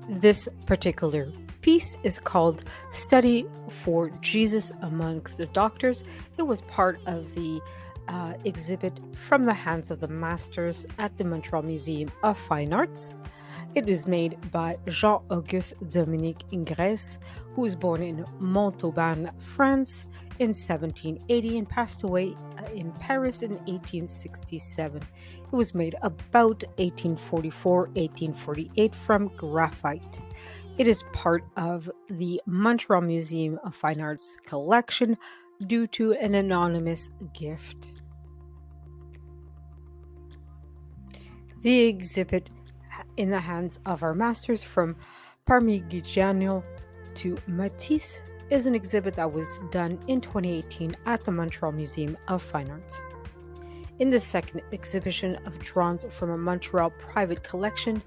This particular piece is called Study for Jesus Amongst the Doctors. It was part of the exhibit From the Hands of the Masters at the Montreal Museum of Fine Arts. It is made by Jean-Auguste Dominique Ingres, who was born in Montauban, France in 1780 and passed away in Paris in 1867. It was made about 1844-1848 from graphite. It is part of the Montreal Museum of Fine Arts collection due to an anonymous gift. The exhibit In the Hands of Our Masters from Parmigiano to Matisse is an exhibit that was done in 2018 at the Montreal Museum of Fine Arts. In the second exhibition of drawings from a Montreal private collection,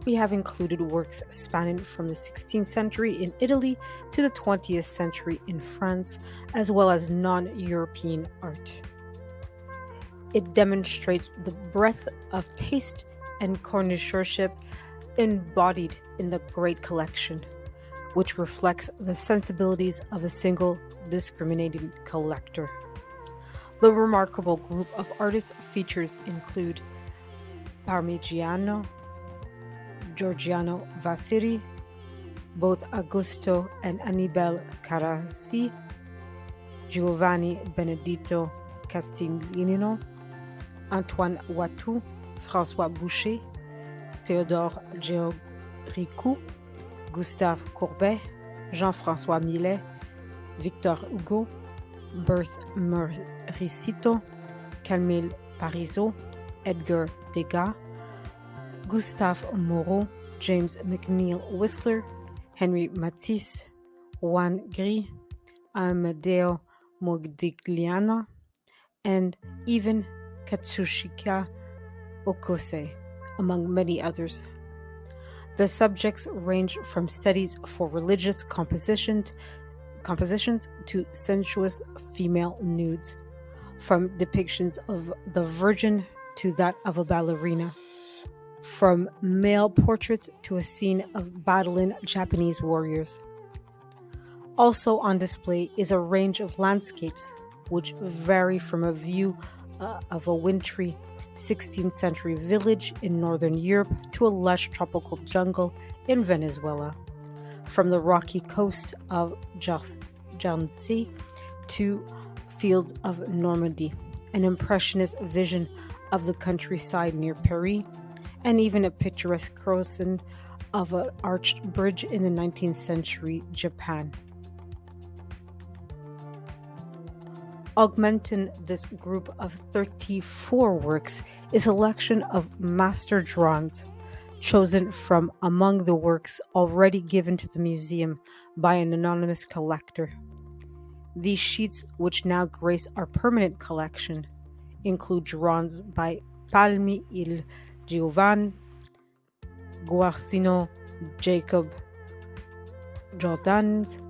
we have included works spanning from the 16th century in Italy to the 20th century in France, as well as non-European art. It demonstrates the breadth of taste and connoisseurship embodied in the great collection, which reflects the sensibilities of a single discriminating collector. The remarkable group of artists features include Parmigiano, Giorgiano Vasari, both Augusto and Annibale Carracci, Giovanni Benedetto Castiglino, Antoine Watteau, François Boucher, Théodore Géorgicou, Gustave Courbet, Jean-François Millet, Victor Hugo, Berthe Morisito, Camille Parizeau, Edgar Degas, Gustave Moreau, James McNeill Whistler, Henri Matisse, Juan Gris, Amedeo Modigliani, and even Katsushika Okose, among many others. The subjects range from studies for religious compositions to sensuous female nudes, from depictions of the Virgin to that of a ballerina, from male portraits to a scene of battling Japanese warriors. Also on display is a range of landscapes, which vary from a view of a wintry 16th century village in northern Europe to a lush tropical jungle in Venezuela, from the rocky coast of Jersey to fields of Normandy, an impressionist vision of the countryside near Paris, and even a picturesque crossing of an arched bridge in the 19th century Japan. Augmenting this group of 34 works is a selection of master drawings chosen from among the works already given to the museum by an anonymous collector. These sheets, which now grace our permanent collection, include drawings by Palmi il Giovane, Guarcino Jacob Jordanes,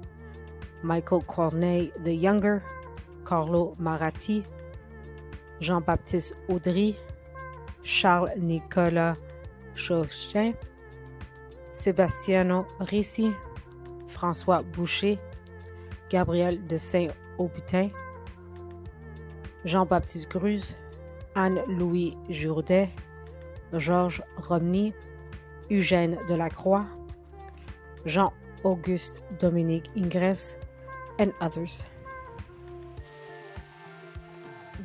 Michael Corneille the Younger, Carlo Maratti, Jean-Baptiste Audry, Charles-Nicolas Chauchin, Sebastiano Ricci, François Boucher, Gabriel de Saint-Aubutin, Jean-Baptiste Gruz, Anne-Louis Jourdet, Georges Romny, Eugène Delacroix, Jean-Auguste Dominique Ingres, and others.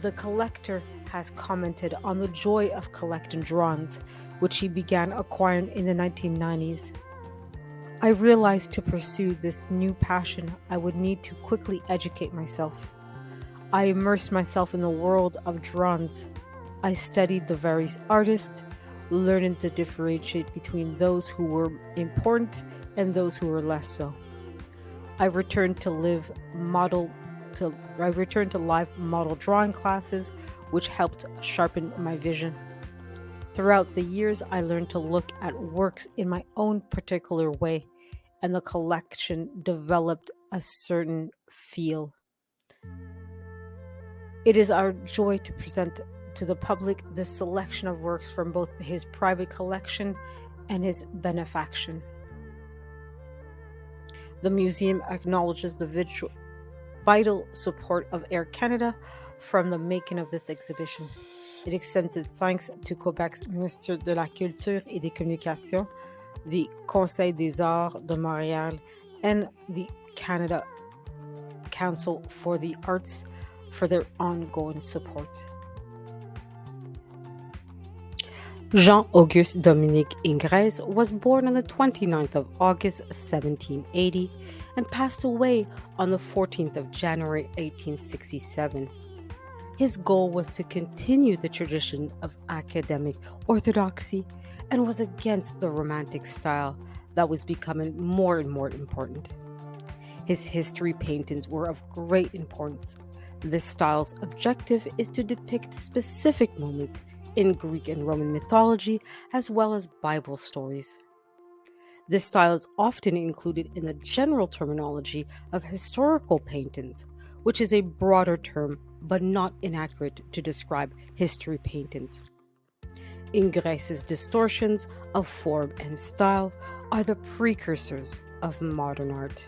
The collector has commented on the joy of collecting drawings, which he began acquiring in the 1990s. I realized to pursue this new passion, I would need to quickly educate myself. I immersed myself in the world of drawings. I studied the various artists, learning to differentiate between those who were important and those who were less so. I returned to live model drawing classes, which helped sharpen my vision. Throughout the years, I learned to look at works in my own particular way, and the collection developed a certain feel. It is our joy to present to the public this selection of works from both his private collection and his benefaction. The museum acknowledges the vital support of Air Canada from the making of this exhibition. It extends its thanks to Quebec's Ministre de la Culture et des Communications, the Conseil des Arts de Montréal, and the Canada Council for the Arts for their ongoing support. Jean-Auguste Dominique Ingres was born on the 29th of August 1780 and passed away on the 14th of January 1867. His goal was to continue the tradition of academic orthodoxy and was against the Romantic style that was becoming more and more important. His history paintings were of great importance. This style's objective is to depict specific moments in Greek and Roman mythology as well as Bible stories. This style is often included in the general terminology of historical paintings, which is a broader term but not inaccurate to describe history paintings. Ingres's distortions of form and style are the precursors of modern art.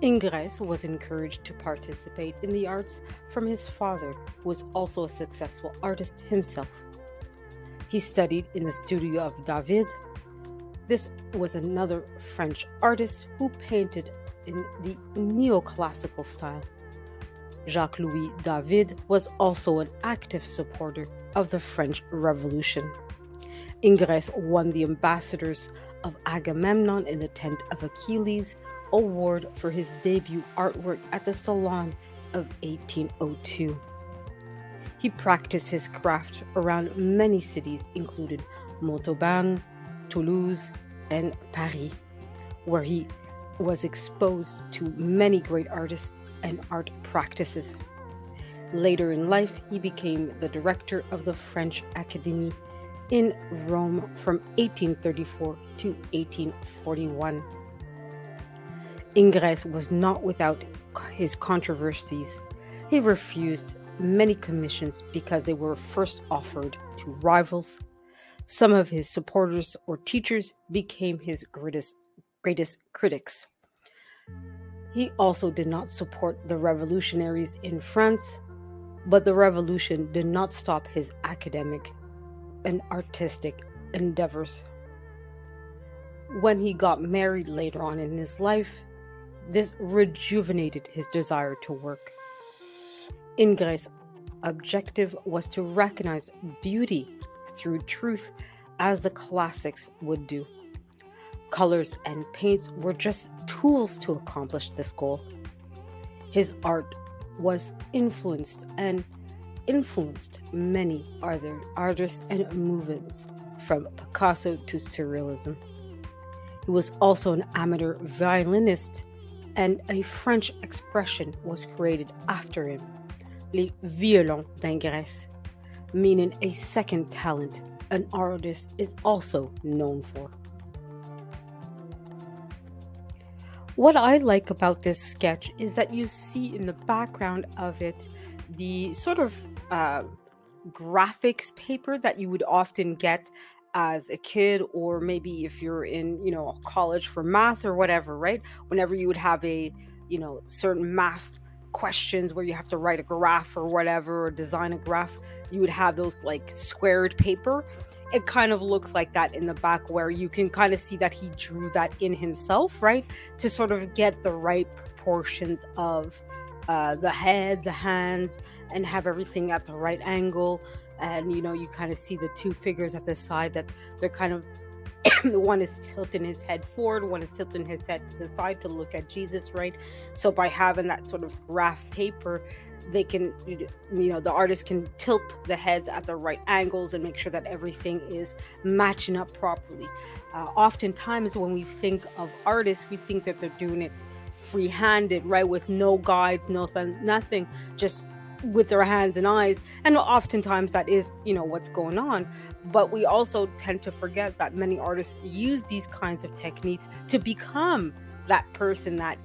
Ingres was encouraged to participate in the arts from his father, who was also a successful artist himself. He studied in the studio of David. This was another French artist who painted in the neoclassical style. Jacques-Louis David was also an active supporter of the French Revolution. Ingres won the Ambassadors of Agamemnon in the Tent of Achilles award for his debut artwork at the Salon of 1802. He practiced his craft around many cities, including Montauban, Toulouse, and Paris, where he was exposed to many great artists and art practices. Later in life, he became the director of the French Academy in Rome from 1834 to 1841. Ingres was not without his controversies. He refused many commissions because they were first offered to rivals. Some of his supporters or teachers became his greatest critics. He also did not support the revolutionaries in France, but the revolution did not stop his academic and artistic endeavors. When he got married later on in his life, this rejuvenated his desire to work. Ingres' objective was to recognize beauty through truth as the classics would do. Colors and paints were just tools to accomplish this goal. His art was influenced many other artists and movements, from Picasso to Surrealism. He was also an amateur violinist, and a French expression was created after him, les violons d'Ingres, meaning a second talent an artist is also known for. What I like about this sketch is that you see in the background of it the sort of graphics paper that you would often get as a kid, or maybe if you're in college for math or whatever, right? Whenever you would have a certain math questions where you have to write a graph or whatever, or design a graph, you would have those like squared paper. It kind of looks like that in the back, where you can kind of see that he drew that in himself, right, to sort of get the right proportions of the head, the hands, and have everything at the right angle. And you kind of see the two figures at the side that they're kind of one is tilting his head forward, one is tilting his head to the side to look at Jesus, right? So by having that sort of graph paper, they can, the artist can tilt the heads at the right angles and make sure that everything is matching up properly. Oftentimes when we think of artists, we think that they're doing it free-handed, right, with no guides, nothing, just with their hands and eyes, and oftentimes that is what's going on. But we also tend to forget that many artists use these kinds of techniques to become that person that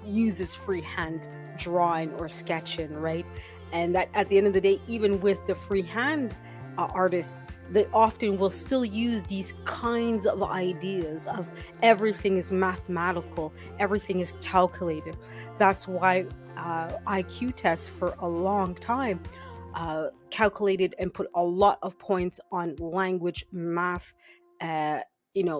uses freehand drawing or sketching, right? And that at the end of the day, even with the freehand artists, they often will still use these kinds of ideas of everything is mathematical, everything is calculated. That's why IQ tests for a long time calculated and put a lot of points on language, math, uh,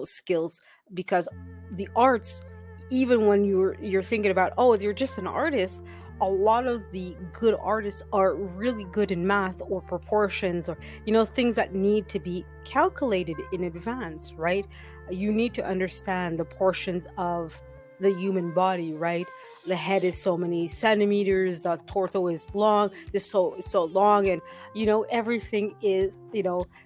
skills, because the arts, even when you're thinking about, oh, you're just an artist, a lot of the good artists are really good in math or proportions, or things that need to be calculated in advance, right? You need to understand the portions of the human body, right? The head is so many centimeters, the torso is long, this so long, and everything is,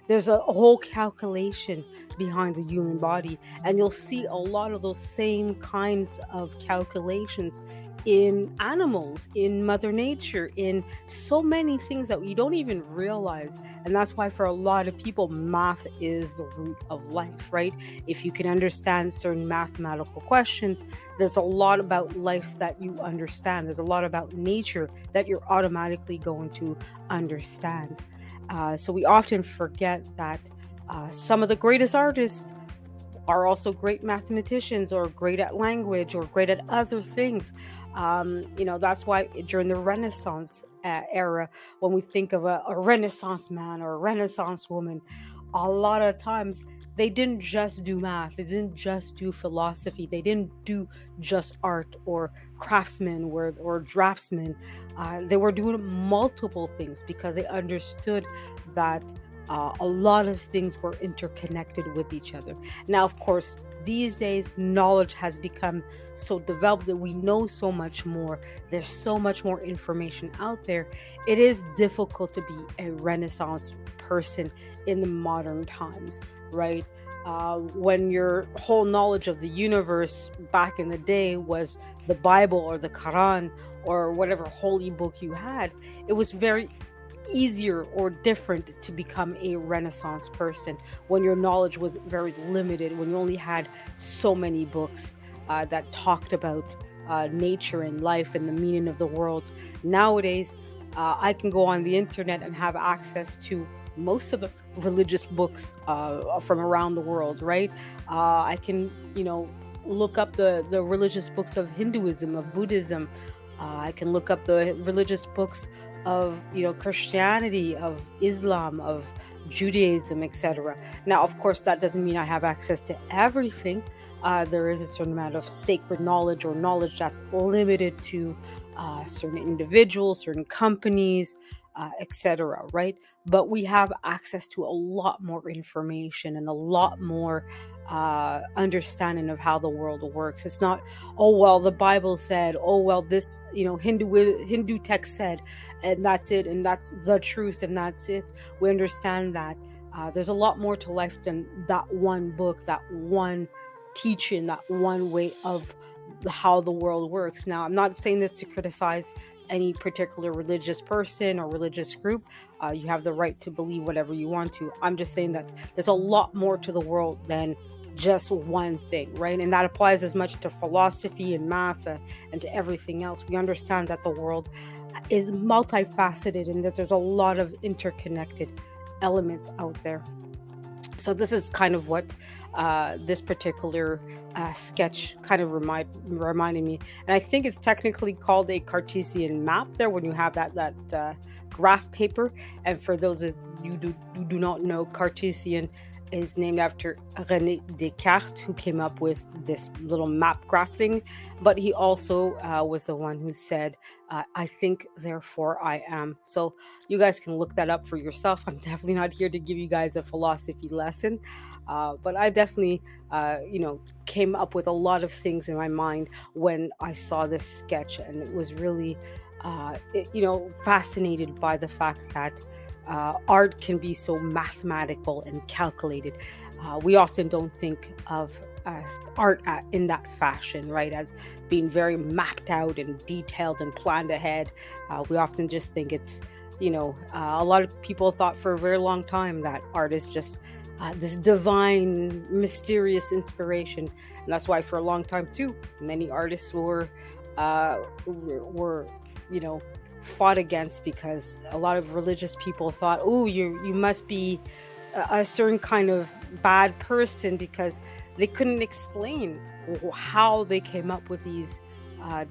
there's a whole calculation behind the human body, and you'll see a lot of those same kinds of calculations in animals, in mother nature, in so many things that we don't even realize. And that's why for a lot of people, math is the root of life, right? If you can understand certain mathematical questions, there's a lot about life that you understand. There's a lot about nature that you're automatically going to understand. So we often forget that some of the greatest artists are also great mathematicians, or great at language, or great at other things. That's why during the Renaissance era, when we think of a Renaissance man or a Renaissance woman, a lot of times they didn't just do math, they didn't just do philosophy, they didn't do just art or craftsmen or draftsmen. They were doing multiple things because they understood that a lot of things were interconnected with each other. Now, of course, these days, knowledge has become so developed that we know so much more. There's so much more information out there. It is difficult to be a Renaissance person in the modern times, right? When your whole knowledge of the universe back in the day was the Bible or the Quran or whatever holy book you had, it was very easier or different to become a Renaissance person when your knowledge was very limited, when you only had so many books that talked about nature and life and the meaning of the world. Nowadays, I can go on the internet and have access to most of the religious books from around the world, right? I can, look up the religious books of Hinduism, of Buddhism. I can look up the religious books of Christianity, of Islam, of Judaism, etc. Now, of course, that doesn't mean I have access to everything. There is a certain amount of sacred knowledge or knowledge that's limited to certain individuals, certain companies, etc. Right? But we have access to a lot more information and a lot more understanding of how the world works. It's not, oh well, the Bible said, oh well, this Hindu text said, and that's it, and that's the truth, and that's it. We understand that there's a lot more to life than that one book, that one teaching, that one way of how the world works. Now, I'm not saying this to criticize any particular religious person or religious group. You have the right to believe whatever you want to. I'm just saying that there's a lot more to the world than just one thing, right? And that applies as much to philosophy and math and to everything else. We understand that the world is multifaceted and that there's a lot of interconnected elements out there. So this is kind of what this particular sketch kind of reminded me, and I think it's technically called a Cartesian map. There, when you have that graph paper, and for those of you who do not know, Cartesian is named after René Descartes, who came up with this little map graph thing. But he also was the one who said, I think, therefore I am. So you guys can look that up for yourself. I'm definitely not here to give you guys a philosophy lesson. But I definitely, came up with a lot of things in my mind when I saw this sketch. And it was really, fascinated by the fact that art can be so mathematical and calculated. We often don't think of art in that fashion, right? As being very mapped out and detailed and planned ahead. We often just think it's, a lot of people thought for a very long time that art is just this divine, mysterious inspiration. And that's why for a long time, too, many artists were fought against, because a lot of religious people thought, oh, you must be a certain kind of bad person because they couldn't explain how they came up with these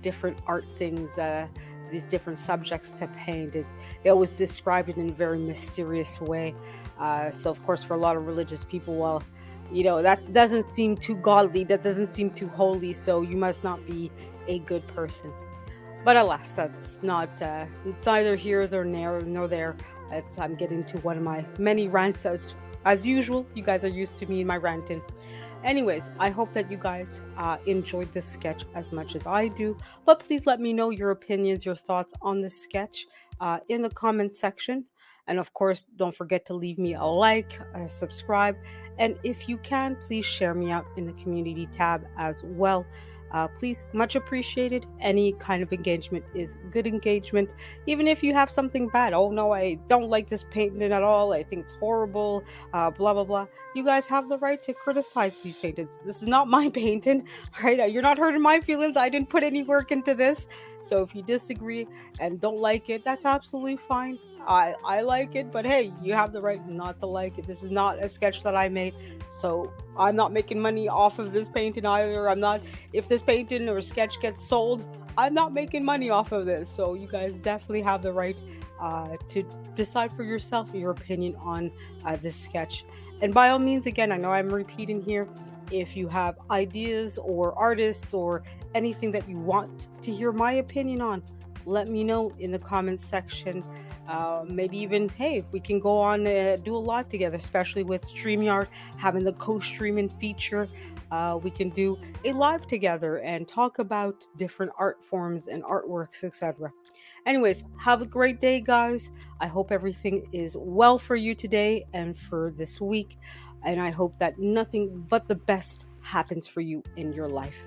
different art things, these different subjects to paint. They always describe it in a very mysterious way. So, of course, for a lot of religious people, well, that doesn't seem too godly, that doesn't seem too holy, so you must not be a good person. But alas, that's not, it's neither here nor there. I'm getting to one of my many rants as usual. You guys are used to me and my ranting. Anyways, I hope that you guys enjoyed this sketch as much as I do. But please let me know your opinions, your thoughts on this sketch in the comments section. And of course, don't forget to leave me a like, subscribe, and if you can, please share me out in the community tab as well. Please, much appreciated. Any kind of engagement is good engagement, even if you have something bad. Oh no, I don't like this painting at all. I think it's horrible. Blah blah blah. You guys have the right to criticize these paintings. This is not my painting, right? You're not hurting my feelings. I didn't put any work into this. So if you disagree and don't like it, that's absolutely fine. I like it, but hey, you have the right not to like it. This is not a sketch that I made, so I'm not making money off of this painting either. I'm not, if this painting or sketch gets sold, I'm not making money off of this. So you guys definitely have the right to decide for yourself your opinion on this sketch. And by all means, again, I know I'm repeating here. If you have ideas or artists or anything that you want to hear my opinion on, let me know in the comments section. Maybe even, hey, we can go on do a lot together, especially with StreamYard having the co-streaming feature. We can do a live together and talk about different art forms and artworks, etc. Anyways, have a great day, guys. I hope everything is well for you today and for this week. And I hope that nothing but the best happens for you in your life.